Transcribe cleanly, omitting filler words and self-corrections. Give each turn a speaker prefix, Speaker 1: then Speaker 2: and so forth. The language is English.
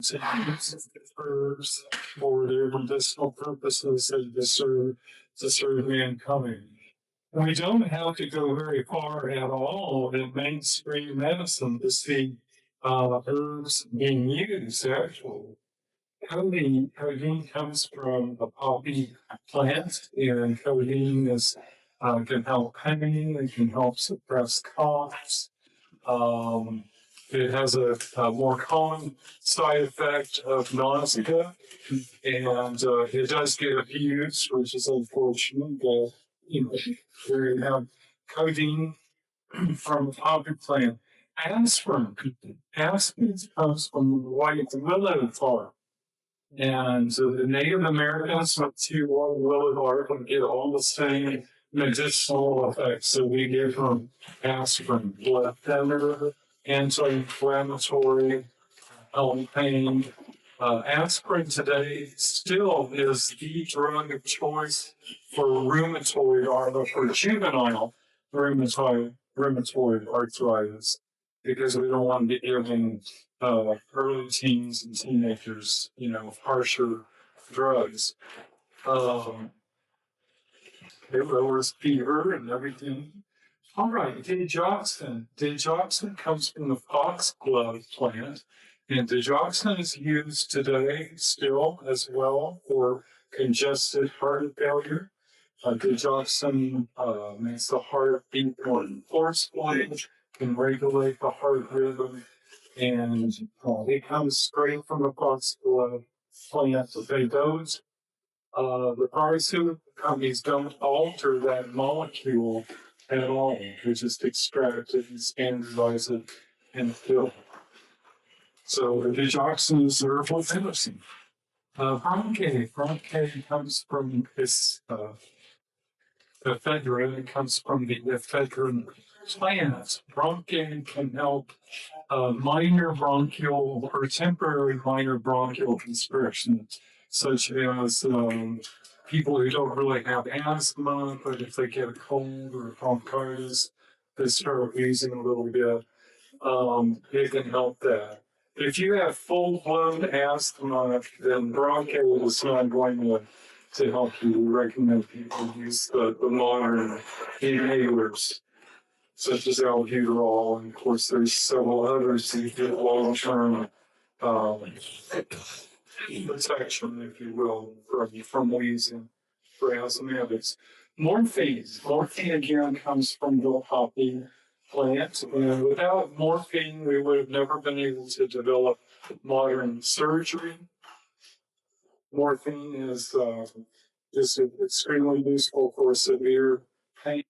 Speaker 1: to use herbs for their medicinal purposes and to serve mankind. We don't have to go very far at all in mainstream medicine to see herbs being used, actually. Codeine comes from a poppy plant, and codeine can help pain, it can help suppress coughs. Um, it has a more common side effect of nausea, and it does get abused, which is unfortunate. But there you have codeine from a poppy plant. Aspirin. Aspirin comes from the white willow bark. And so the Native Americans went to willow bark and get all the same medicinal effects that we get from aspirin, blood thinner, anti-inflammatory, pain. Aspirin today still is the drug of choice for rheumatoid or for juvenile rheumatoid arthritis because we don't want to be giving early teens and teenagers, harsher drugs. It lowers fever and everything. All right, digoxin. Digoxin comes from the foxglove plant, and digoxin is used today still as well for congested heart failure. Digoxin makes the heart beat more forcefully, can regulate the heart rhythm, and it comes straight from the foxglove plant. The pharmaceutical companies don't alter that molecule at all. They just extract it and standardize it and fill. So the digoxin is herbal medicine. Bronche comes from this ephedrine. It comes from the ephedrine plant. Bronche can help minor bronchial or temporary minor bronchial constriction, such as people who don't really have asthma, but if they get a cold or bronchitis, they start wheezing a little bit. It can help that. If you have full-blown asthma, then bronchial is not going to help you. We recommend people use the modern inhalers, such as albuterol, and of course there's several others that get long-term protection, if you will, from wheezing for asthmatics. Morphine again comes from the poppy plant, and without morphine, we would have never been able to develop modern surgery. Morphine is extremely useful for severe pain.